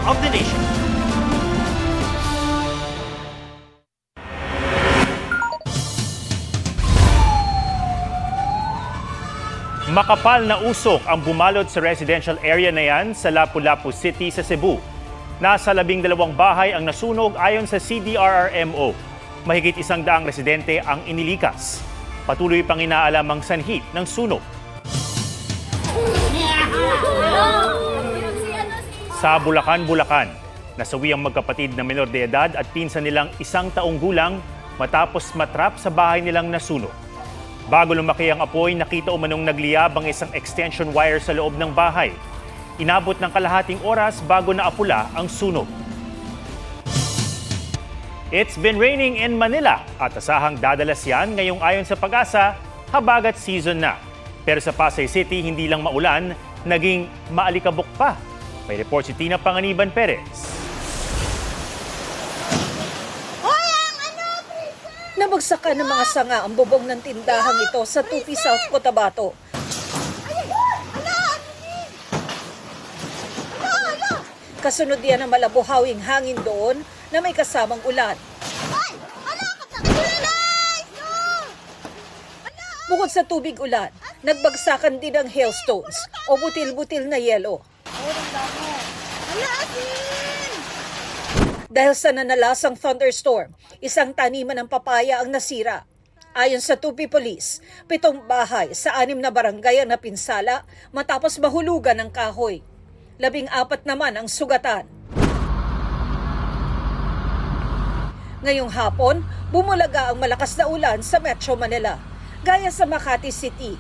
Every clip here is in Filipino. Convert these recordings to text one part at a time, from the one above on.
of the nation. Makapal na usok ang bumalot sa residential area na yan sa Lapu-Lapu City sa Cebu. Nasa 12 bahay ang nasunog ayon sa CDRRMO. Mahigit 100 residente ang inilikas. Patuloy pang inaalam ang sanhi ng sunog. Sa Bulacan, nasawi ang magkapatid na menor de edad at pinsan nilang 1 taong gulang matapos matrap sa bahay nilang nasunog. Bago lumaki ang apoy, nakita umanong nagliyab ang isang extension wire sa loob ng bahay. Inabot ng kalahating oras bago naapula ang sunog. It's been raining in Manila at asahang dadalas yan ngayong ayon sa Pag-asa, habagat season na. Pero sa Pasay City, hindi lang maulan, naging maalikabok pa. May report si Tina Panganiban Perez. Nabagsakan ng mga sanga ang bubong ng tindahang ito sa Tupi, South Cotabato. Kasunod yan ang malabuhawing hangin doon na may kasamang ulan. Bukod sa tubig ulan, nagbagsakan din ang hailstones o butil-butil na yelo. Dahil sa nanalasang thunderstorm, isang taniman ng papaya ang nasira. Ayon sa Tupi Police, 7 bahay sa 6 na barangay ang napinsala matapos mahulugan ng kahoy. 14 naman ang sugatan. Ngayong hapon, bumulaga ang malakas na ulan sa Metro Manila, gaya sa Makati City.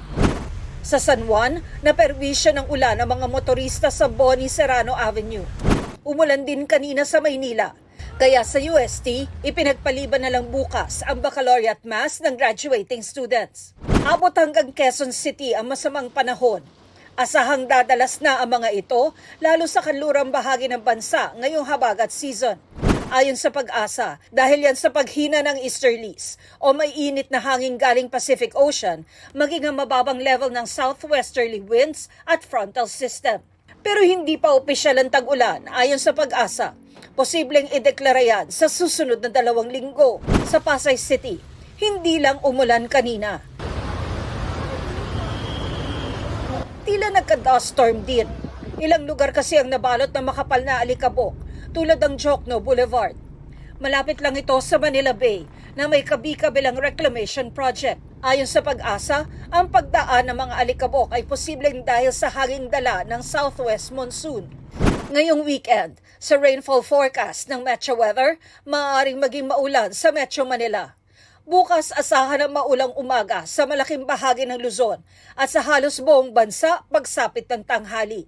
Sa San Juan, naperwisyo ng ulan ang mga motorista sa Boni Serrano Avenue. Umulan din kanina sa Maynila. Kaya sa UST, ipinagpaliban na lang bukas ang baccalaureate mass ng graduating students. Abot hanggang Quezon City ang masamang panahon. Asahang dadalas na ang mga ito, lalo sa kanlurang bahagi ng bansa ngayong habagat season. Ayon sa Pag-asa, dahil yan sa paghina ng easterlies o may init na hangin galing Pacific Ocean, maging ang mababang level ng southwesterly winds at frontal system. Pero hindi pa opisyal ang tag-ulan ayon sa Pag-asa. Posibleng ideklara yan sa susunod na 2 linggo. Sa Pasay City, hindi lang umulan kanina. Tila nagka-dust storm din. Ilang lugar kasi ang nabalot ng makapal na alikabok tulad ng Jokno Boulevard. Malapit lang ito sa Manila Bay na may kabi-kabilang reclamation project. Ayon sa Pag-asa, ang pagdaan ng mga alikabok ay posibleng dahil sa hanging dala ng southwest monsoon. Ngayong weekend, sa rainfall forecast ng Metro Weather, maaaring maging maulan sa Metro Manila. Bukas asahan ang maulang umaga sa malaking bahagi ng Luzon at sa halos buong bansa pagsapit ng tanghali.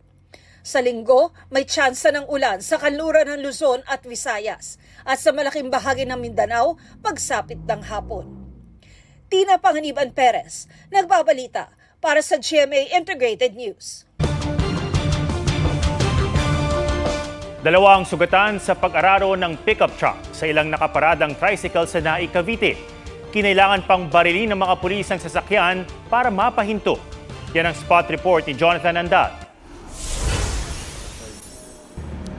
Sa linggo, may tsansa ng ulan sa kanluran ng Luzon at Visayas at sa malaking bahagi ng Mindanao pagsapit ng hapon. Tina Panganiban Perez, nagbabalita para sa GMA Integrated News. 2 sugatan sa pag-araro ng pickup truck sa ilang nakaparadang tricycle sa Naik, Cavite. Kinailangan pang barilin ng mga pulis ang sasakyan para mapahinto. Yan ang spot report ni Jonathan Andal.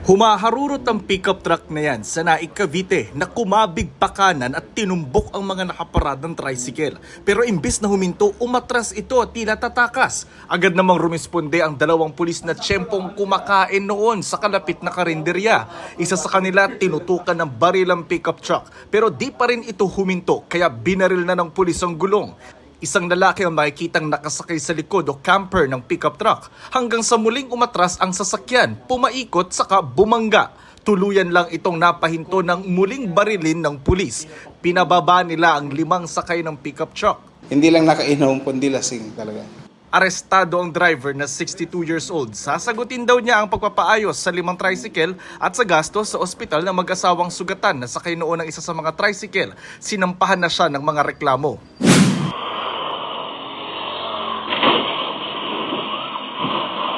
Humaharurot ang pickup truck na yan sa Naik, Cavite na kumabig pa kanan at tinumbok ang mga nakaparadang tricycle. Pero imbis na huminto, umatras ito at tila tatakas. Agad namang rumisponde ang 2 pulis na tiyempong kumakain noon sa kalapit na karinderya. Isa sa kanila tinutukan ng baril ang pickup truck pero di pa rin ito huminto kaya binaril na ng pulis ang gulong. Isang lalaki ang makikitang nakasakay sa likod o camper ng pickup truck hanggang sa muling umatras ang sasakyan, pumaikot saka bumangga. Tuluyan lang itong napahinto ng muling barilin ng pulis. Pinababa nila ang 5 sakay ng pickup truck. Hindi lang nakainom, kundi lasing talaga. Arestado ang driver na 62 years old. Sasagutin daw niya ang pagpapaayos sa 5 tricycle at sa gastos sa ospital ng mag-asawang sugatan na sakay noon ng isa sa mga tricycle. Sinampahan na siya ng mga reklamo.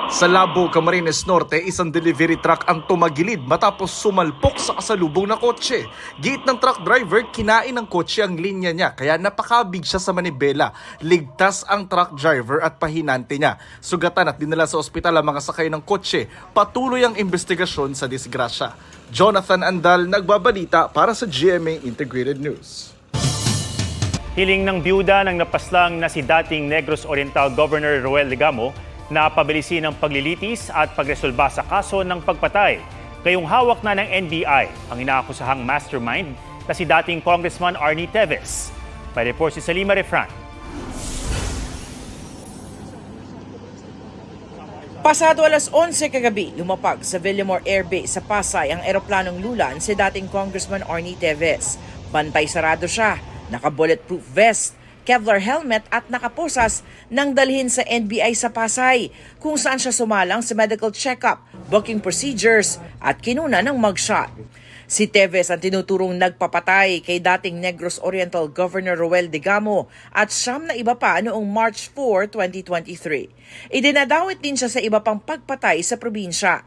Sa Labo, Camarines Norte, isang delivery truck ang tumagilid matapos sumalpok sa kasalubong na kotse. Gate ng truck driver, kinain ng kotse ang linya niya kaya napakabig siya sa manibela. Ligtas ang truck driver at pahinante niya. Sugatan at dinala sa ospital ang mga sakay ng kotse. Patuloy ang investigasyon sa disgrasya. Jonathan Andal, nagbabalita para sa GMA Integrated News. Hiling ng byuda ng napaslang na si dating Negros Oriental Governor Roel Legamo na pabilisin ang paglilitis at pagresolba sa kaso ng pagpatay. Ngayong hawak na ng NBI ang inaakusahang mastermind na si dating Congressman Arnie Teves. May report si Salima Refran. Pasado alas 11 kagabi, lumapag sa Villamor Air Base sa Pasay ang eroplanong lulan si dating Congressman Arnie Teves. Bantay sarado siya, naka-bulletproof vest, Kevlar helmet at nakaposas nang dalhin sa NBI sa Pasay, kung saan siya sumalang sa medical check-up, booking procedures at kinuna ng mugshot. Si Teves ang tinuturong nagpapatay kay dating Negros Oriental Governor Roel Legamo at siyam na iba pa noong March 4, 2023. Idinadawit din siya sa iba pang pagpatay sa probinsya.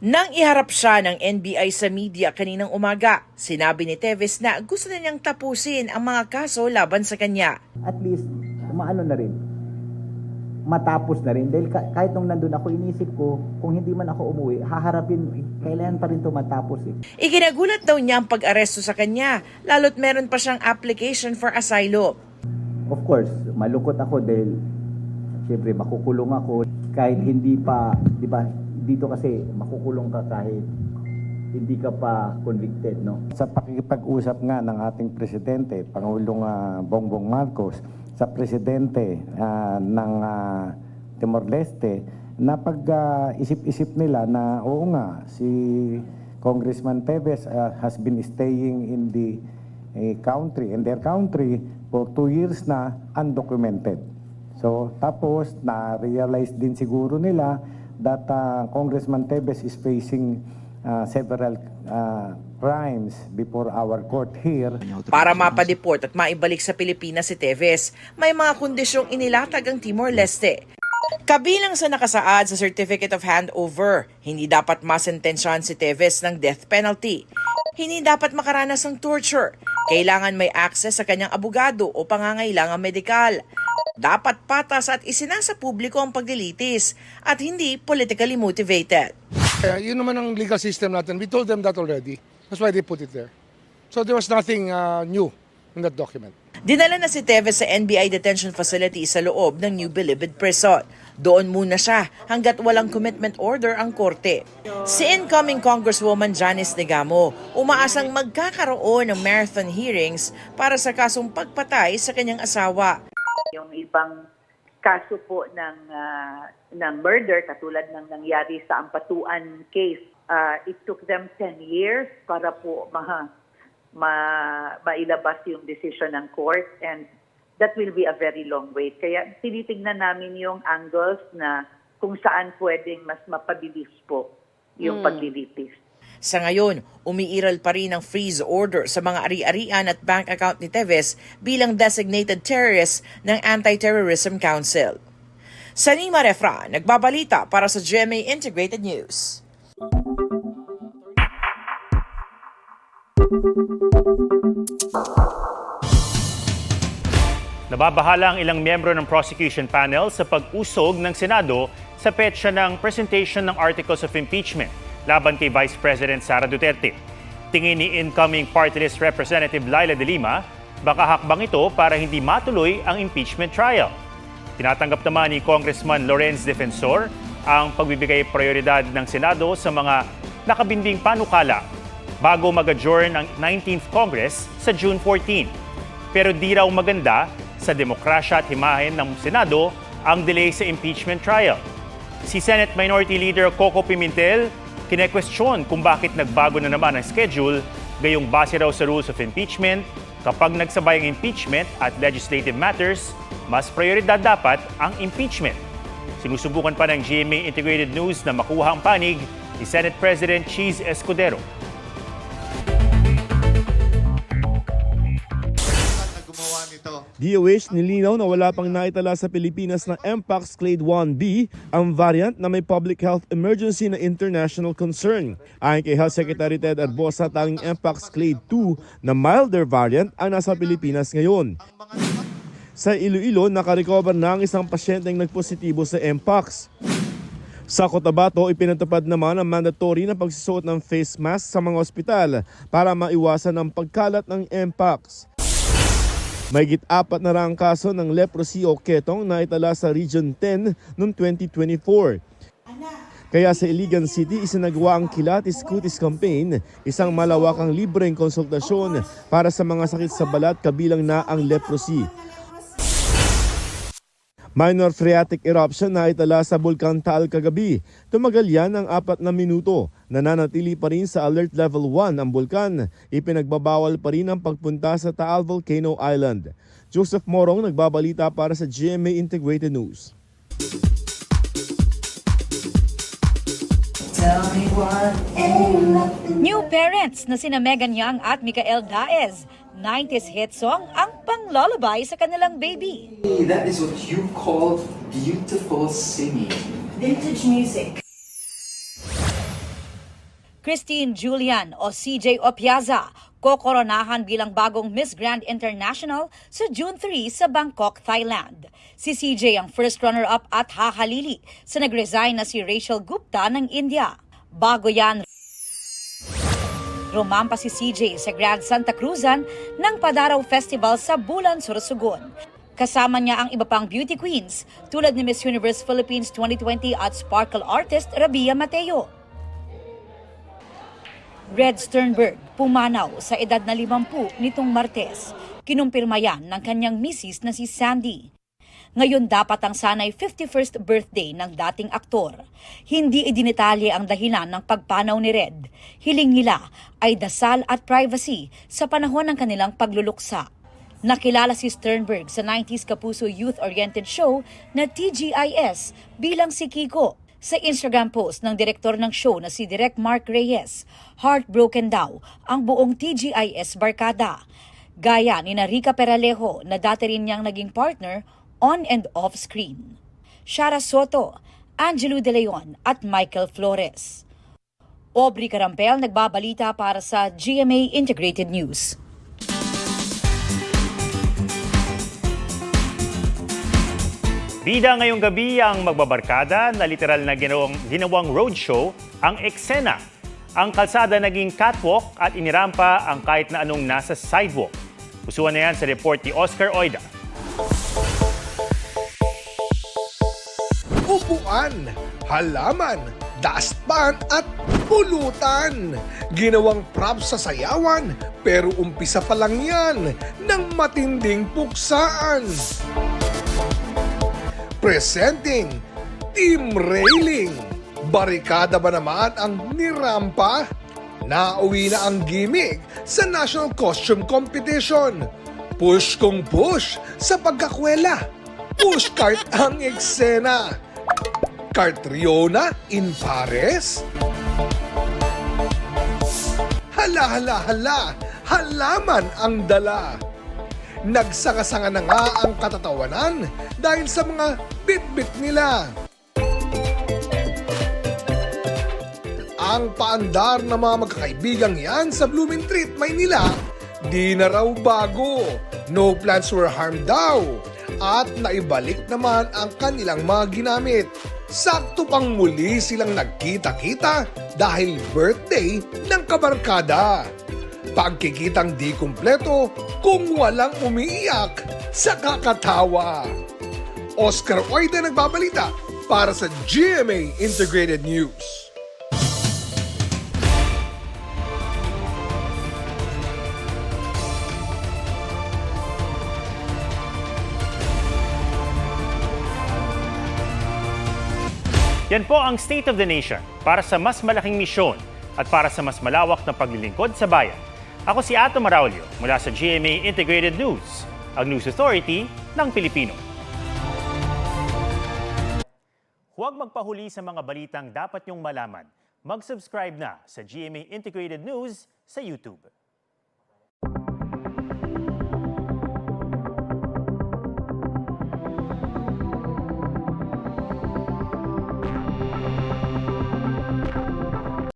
Nang iharap siya ng NBI sa media kaninang umaga, sinabi ni Teves na gusto na niyang tapusin ang mga kaso laban sa kanya. At least, maano na rin, matapos na rin. Dahil kahit nung nandun ako, inisip ko, kung hindi man ako umuwi, haharapin, kailangan pa rin ito matapos eh. Ikinagulat daw niya ang pag-aresto sa kanya, lalo't meron pa siyang application for asylum. Of course, malungkot ako dahil, syempre, makukulong ako. Kahit hindi pa, di ba, dito kasi makukulong ka kahit hindi ka pa convicted, no? Sa pakikipag-usap nga ng ating presidente, Pangulong Bongbong Marcos, sa presidente ng Timor-Leste, na pag-isip-isip nila na oo nga, si Congressman Teves has been staying in the country, in their country for 2 years na undocumented. So tapos na-realize din siguro nila that Congressman Teves is facing several crimes before our court here. Para mapadeport at maibalik sa Pilipinas si Teves, may mga kondisyong inilatag ang Timor-Leste. Kabilang sa nakasaad sa Certificate of Handover, hindi dapat masentensyahan si Teves ng death penalty. Hindi dapat makaranas ng torture. Kailangan may access sa kanyang abogado o pangangailangang medikal. Dapat patas at isinasa publiko ang paglilitis at hindi politically motivated. Yun naman ang legal system natin. We told them that already. That's why they put it there. So there was nothing new in that document. Dinala na si Teves sa NBI detention facility sa loob ng New Bilibid Prison. Doon muna siya hanggat walang commitment order ang korte. Si incoming Congresswoman Janice Legamo umaasang magkakaroon ng marathon hearings para sa kasong pagpatay sa kanyang asawa. Yung ibang kaso po ng murder, katulad ng nangyari sa Ampatuan case, it took them 10 years para po mailabas yung decision ng court, and that will be a very long wait. Kaya tinitignan namin yung angles na kung saan pwedeng mas mapabilis po yung paglilitis. Sa ngayon, umiiral pa rin ang freeze order sa mga ari-arian at bank account ni Teves bilang designated terrorist ng Anti-Terrorism Council. Salima Refran, nagbabalita para sa GMA Integrated News. Nababahala ang ilang miyembro ng prosecution panel sa pag-usog ng Senado sa petsa ng presentation ng articles of impeachment laban kay Vice President Sara Duterte. Tingin ni incoming party list Representative Laila De Lima, baka hakbang ito para hindi matuloy ang impeachment trial. Tinatanggap naman ni Congressman Lorenz Defensor ang pagbibigay prioridad ng Senado sa mga nakabinding panukala bago mag-adjourn ang 19th Congress sa June 14. Pero di raw maganda sa demokrasya at himahin ng Senado ang delay sa impeachment trial. Si Senate Minority Leader Coco Pimentel kine-question kung bakit nagbago na naman ang schedule, gayong base raw sa rules of impeachment, kapag nagsabay ang impeachment at legislative matters, mas prioridad dapat ang impeachment. Sinusubukan pa ng GMA Integrated News na makuha ang panig ni Senate President Cheese Escudero. Gumawa nito. DOH nilinaw na wala pang naitala sa Pilipinas na Mpox Clade 1B, ang variant na may public health emergency na international concern. Ayon kay Health Secretary Ted Arbosa, tanging Mpox Clade 2 na milder variant ang nasa Pilipinas ngayon. Sa Iloilo, nakarecover na ang isang pasyenteng nagpositibo sa Mpox. Sa Cotabato, ipinatupad naman ang mandatory na pagsusuot ng face mask sa mga ospital para maiwasan ang pagkalat ng Mpox. Mahigit 4 na raang kaso ng leprosy o ketong na itala sa Region 10 noong 2024. Kaya sa Iligan City, isinagawa ang Kilatis Cutis Campaign, isang malawakang libreng konsultasyon para sa mga sakit sa balat kabilang na ang leprosy. Minor phreatic eruption na itala sa Bulkan Taal kagabi. Tumagal yan ng 4 na minuto. Nananatili pa rin sa Alert Level 1 ang bulkan. Ipinagbabawal pa rin ang pagpunta sa Taal Volcano Island. Joseph Morong nagbabalita para sa GMA Integrated News. New parents na sina Megan Young at Micael Daez. 90s hit song ang panglalabay sa kanilang baby. That is what you call beautiful singing. Vintage music. Christine Julian o CJ Opiaza, kokoronahan bilang bagong Miss Grand International sa June 3 sa Bangkok, Thailand. Si CJ ang first runner-up at hahalili sa nag-resign na si Rachel Gupta ng India. Bago yan, rumampa si CJ sa Grand Santa Cruzan ng Padaraw Festival sa Bulan, Sorsogon. Kasama niya ang iba pang beauty queens tulad ni Miss Universe Philippines 2020 at sparkle artist Rabia Mateo. Red Sternberg pumanaw sa edad na 50 nitong Martes. Kinumpirma yan ng kanyang misis na si Sandy. Ngayon dapat ang sanay 51st birthday ng dating aktor. Hindi idinitalye ang dahilan ng pagpanaw ni Red. Hiling nila ay dasal at privacy sa panahon ng kanilang pagluluksa. Nakilala si Sternberg sa 90s Kapuso youth-oriented show na TGIS bilang si Kiko. Sa Instagram post ng direktor ng show na si Direk Mark Reyes, heartbroken daw ang buong TGIS barkada. Gaya ni Rica Peralejo na dati rin niyang naging partner on and off screen. Shara Soto, Angelo De Leon at Michael Flores. Aubrey Carampel nagbabalita para sa GMA Integrated News. Bida ngayong gabi ang magbabarkada na literal na ginawang roadshow ang eksena. Ang kalsada naging catwalk at inirampa ang kahit na anong nasa sidewalk. Pusuan na yan sa report ni Oscar Oida. Upuan, halaman, dustpan at pulutan. Ginawang props sa sayawan pero umpisa pa lang yan ng matinding puksaan. Presenting Team Railing. Barikada ba naman ang nirampa? Nauwi na ang gimmick sa National Costume Competition. Push kung push sa pagkakwela. Push cart ang eksena. Cartriona in pares? Hala, halaman ang dala. Nagsanga-sanga na nga ang katatawanan dahil sa mga bit-bit nila. Ang paandar na mga magkakaibigang yan sa Blooming Treat, Maynila, di na raw bago. No plants were harmed daw. At naibalik naman ang kanilang mga ginamit. Sakto pang muli silang nagkita-kita dahil birthday ng kabarkada. Pagkikitang di kumpleto kung walang umiiyak sa kakatawa. Oscar Oida nagbabalita para sa GMA Integrated News. Yan po ang State of the Nation para sa mas malaking misyon at para sa mas malawak na paglilingkod sa bayan. Ako si Ato Maraulio mula sa GMA Integrated News, ang News Authority ng Pilipino. Huwag magpahuli sa mga balitang dapat niyong malaman. Mag-subscribe na sa GMA Integrated News sa YouTube.